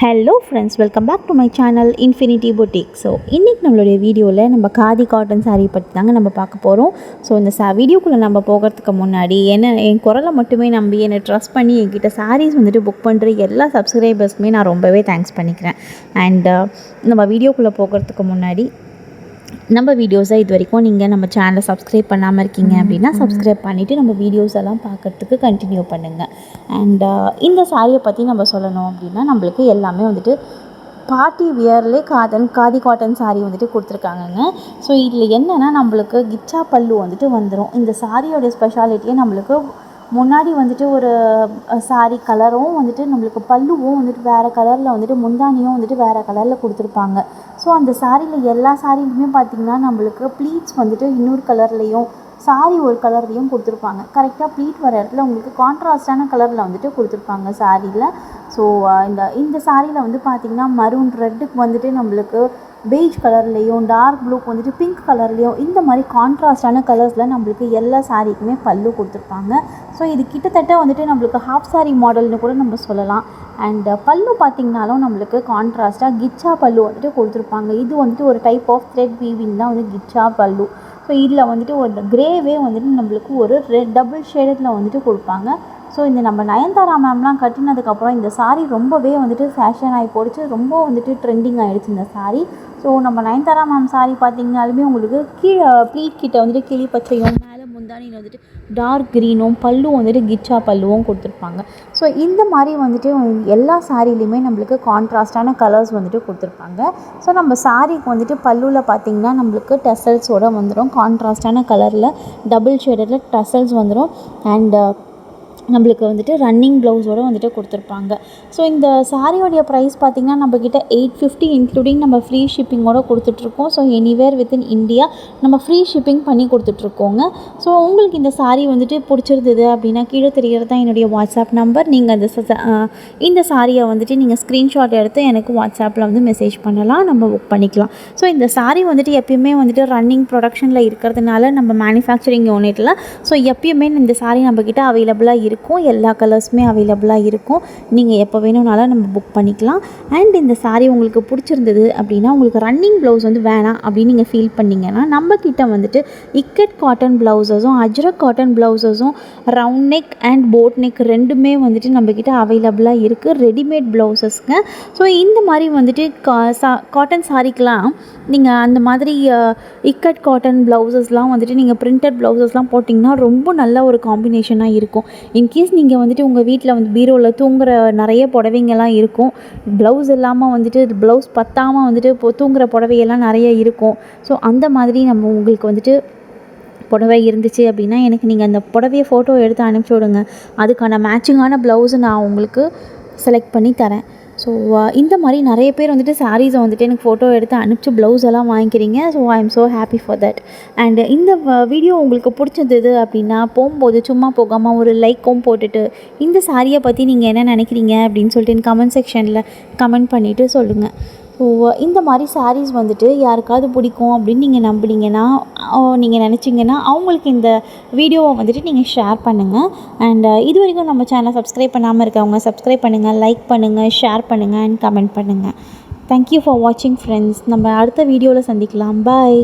Hello friends, welcome back to my channel infinity boutique. So இன்றைக்கி நம்மளுடைய வீடியோவில் நம்ம காதி காட்டன் சாரீ பற்றி தாங்க நம்ம பார்க்க போகிறோம். ஸோ இந்த வீடியோக்குள்ளே நம்ம போகிறதுக்கு முன்னாடி என் குரலை மட்டுமே நம்பி என்னை ட்ரஸ்ட் பண்ணி என்கிட்ட சாரீஸ் வந்துட்டு புக் பண்ணுற எல்லா சப்ஸ்கிரைபர்ஸ்க்குமே நான் ரொம்பவே தேங்க்ஸ் பண்ணிக்கிறேன். அண்ட் நம்ம வீடியோக்குள்ளே போகிறதுக்கு முன்னாடி நம்ம வீடியோஸை இது வரைக்கும் நீங்கள் நம்ம சேனலை சப்ஸ்கிரைப் பண்ணாமல் இருக்கீங்க அப்படின்னா சப்ஸ்கிரைப் பண்ணிவிட்டு நம்ம வீடியோஸ் எல்லாம் பார்க்குறதுக்கு கண்டினியூ பண்ணுங்கள். அண்ட் இந்த சாரியை பற்றி நம்ம சொல்லணும் அப்படின்னா நம்மளுக்கு எல்லாமே வந்துட்டு பார்ட்டி வியர்லேயே காதி காட்டன் சாரீ வந்துட்டு கொடுத்துருக்காங்கங்க. ஸோ இதில் என்னென்னா நம்மளுக்கு கிச்சா பல்லு வந்துட்டு வந்துடும். இந்த சாரியோடைய ஸ்பெஷாலிட்டியே நம்மளுக்கு முன்னாடி வந்துட்டு ஒரு சாரீ கலரும் வந்துட்டு நம்மளுக்கு பல்லுவும் வந்துட்டு வேறு கலரில் வந்துட்டு முந்தானியும் வந்துட்டு வேறு கலரில் கொடுத்துருப்பாங்க. ஸோ அந்த சாரியில் எல்லா சாரிலையுமே பார்த்திங்கன்னா நம்மளுக்கு ப்ளீட்ஸ் வந்துட்டு இன்னொரு கலர்லேயும் சாரி ஒரு கலர்லேயும் கொடுத்துருப்பாங்க. கரெக்டாக ப்ளீட் வர இடத்துல உங்களுக்கு கான்ட்ராஸ்டான கலரில் வந்துட்டு கொடுத்துருப்பாங்க சாரியில். ஸோ இந்த சாரியில் வந்து பார்த்திங்கன்னா மரூன் ரெட்டுக்கு வந்துட்டு நம்மளுக்கு பெய்ஜ் கலர்லேயும் டார்க் ப்ளூக்கு வந்துட்டு பிங்க் கலர்லேயும் இந்த மாதிரி கான்ட்ராஸ்டான கலர்ஸில் நம்மளுக்கு எல்லா சாரீக்குமே பல்லு கொடுத்துருப்பாங்க. ஸோ இது கிட்டத்தட்ட வந்துட்டு நம்மளுக்கு ஹாஃப் சாரீ மாடல்னு கூட நம்ம சொல்லலாம். அண்ட் பல்லு பார்த்திங்கனாலும் நம்மளுக்கு கான்ட்ராஸ்ட்டாக கிச்சா பல்லு வந்துட்டு கொடுத்துருப்பாங்க. இது வந்துட்டு ஒரு டைப் ஆஃப் த்ரெட் வீவிங் தான் வந்து கிச்சா பல்லு. ஸோ இதில் வந்துட்டு ஒரு கிரேவே வந்துட்டு நம்மளுக்கு ஒரு டபுள் ஷேடடில் வந்துட்டு கொடுப்பாங்க. ஸோ இந்த நம்ம நயன்தாரா மேம்லாம் கட்டினதுக்கப்புறம் இந்த சாரீ ரொம்பவே வந்துட்டு ஃபேஷன் ஆகி போயிடுச்சு, ரொம்ப வந்துட்டு ட்ரெண்டிங் ஆகிடுச்சு இந்த சாரீ. ஸோ நம்ம நயன்தாரா மேம் சாரீ பார்த்திங்கனாலுமே உங்களுக்கு கீழே ப்ளீட் கிட்ட வந்துட்டு கிளி பச்சையும் மேலே முந்தானியில் வந்துட்டு டார்க் க்ரீனும் பல்லும் வந்துட்டு கிச்சா பல்லுவும் கொடுத்துருப்பாங்க. ஸோ இந்த மாதிரி வந்துட்டு எல்லா சாரிலையுமே நம்மளுக்கு கான்ட்ராஸ்டான கலர்ஸ் வந்துட்டு கொடுத்துருப்பாங்க. ஸோ நம்ம சாரீக்கு வந்துட்டு பல்லுவில் பார்த்திங்கன்னா நம்மளுக்கு டசல்ஸோடு வந்துடும். கான்ட்ராஸ்டான கலரில் டபுள் ஷேடடில் டசல்ஸ் வந்துடும். அண்ட் நம்மளுக்கு வந்துட்டு ரன்னிங் ப்ளவுஸோடு வந்துட்டு கொடுத்துருப்பாங்க. ஸோ இந்த சாரியோடைய ப்ரைஸ் பார்த்திங்கன்னா நம்மக்கிட்ட 850 இன்க்ளூடிங் நம்ம ஃப்ரீ ஷிப்பிங்கோடு கொடுத்துட்ருக்கோம். ஸோ எனிவேர் வித்தின் இந்தியா நம்ம ஃப்ரீ ஷிப்பிங் பண்ணி கொடுத்துட்ருக்கோங்க. ஸோ உங்களுக்கு இந்த சாரீ வந்துட்டு பிடிச்சிருந்தது அப்படின்னா கீழே தெரிகிறது தான் என்னுடைய வாட்ஸ்அப் நம்பர். நீங்கள் இந்த சாரியை வந்துட்டு நீங்கள் ஸ்க்ரீன்ஷாட் எடுத்து எனக்கு வாட்ஸ்அப்பில் வந்து மெசேஜ் பண்ணலாம், நம்ம புக் பண்ணிக்கலாம். ஸோ இந்த சாரீ வந்துட்டு எப்பயுமே வந்துட்டு ரன்னிங் ப்ரொடக்ஷனில் இருக்கிறதுனால நம்ம மேனுஃபேக்சரிங் யூனிட்டில் ஸோ எப்பயுமே இந்த சாரீ நம்மக்கிட்ட அவைலபிளாக இருக்கும். எல்லா கலர்ஸுமே அவைலபிளாக இருக்கும். நீங்கள் எப்போ வேணும்னாலும் நம்ம புக் பண்ணிக்கலாம். அண்ட் இந்த சாரீ உங்களுக்கு பிடிச்சிருந்தது அப்படின்னா உங்களுக்கு ரன்னிங் ப்ளவுஸ் வந்து வேணாம் அப்படின்னு நீங்கள் ஃபீல் பண்ணிங்கன்னா நம்மக்கிட்ட வந்துட்டு இக்கட் காட்டன் ப்ளவுஸஸும் அஜ்ரக் காட்டன் ப்ளவுஸஸும் round neck and boat neck ரெண்டுமே வந்துட்டு நம்மக்கிட்ட அவைலபிளாக இருக்குது, ரெடிமேட் ப்ளவுஸஸ்ங்க. ஸோ இந்த மாதிரி வந்துட்டு காட்டன் சாரீக்கெலாம் நீங்கள் அந்த மாதிரி இக்கட் காட்டன் ப்ளவுஸஸ்லாம் வந்துட்டு நீங்கள் பிரிண்டட் ப்ளவுஸஸ்லாம் போட்டிங்கன்னா ரொம்ப நல்ல ஒரு காம்பினேஷனாக இருக்கும். இன்கேஸ் நீங்கள் வந்துட்டு உங்கள் வீட்டில் வந்து பீரோவில் தூங்குகிற நிறைய புடவைங்கெல்லாம் இருக்கும், ப்ளவுஸ் இல்லாமல் வந்துட்டு ப்ளவுஸ் பத்தாமல் வந்துட்டு தூங்குகிற புடவையெல்லாம் நிறைய இருக்கும். ஸோ அந்த மாதிரி நம்ம உங்களுக்கு வந்துட்டு புடவை இருந்துச்சு அப்படின்னா எனக்கு நீங்கள் அந்த புடவையை ஃபோட்டோ எடுத்து அனுப்பிச்சி விடுங்க. அதுக்கான மேட்சிங்கான ப்ளவுஸை நான் உங்களுக்கு செலக்ட் பண்ணி தரேன். ஸோ இந்த மாதிரி நிறைய பேர் வந்துட்டு சாரீஸை வந்துட்டு எனக்கு ஃபோட்டோ எடுத்து அனுப்பிச்சி ப்ளவுஸ் எல்லாம் வாங்கிக்கிறீங்க. So I am so happy for that. And இந்த வீடியோ உங்களுக்கு பிடிச்சிருந்தது அப்படின்னா போகும்போது சும்மா போகாமல் ஒரு லைக்கும் போட்டுட்டு இந்த சாரியை பற்றி நீங்கள் என்ன நினைக்கிறீங்க அப்படின்னு சொல்லிட்டு கமெண்ட் செக்ஷனில் கமெண்ட் பண்ணிவிட்டு சொல்லுங்கள். ஸோ இந்த மாதிரி சாரீஸ் வந்துட்டு யாருக்காவது பிடிக்கும் அப்படின்னு நீங்கள் நம்பினீங்கன்னா நீங்கள் நினச்சிங்கன்னா அவங்களுக்கு இந்த வீடியோவை வந்துட்டு நீங்கள் ஷேர் பண்ணுங்கள். அண்ட் இது வரைக்கும் நம்ம சேனலை சப்ஸ்கிரைப் பண்ணாமல் இருக்கவங்க சப்ஸ்கிரைப் பண்ணுங்கள், லைக் பண்ணுங்கள், ஷேர் பண்ணுங்கள் அண்ட் கமெண்ட் பண்ணுங்கள். தேங்க்யூ ஃபார் வாட்சிங் ஃப்ரெண்ட்ஸ். நம்ம அடுத்த வீடியோவில் சந்திக்கலாம். பாய்.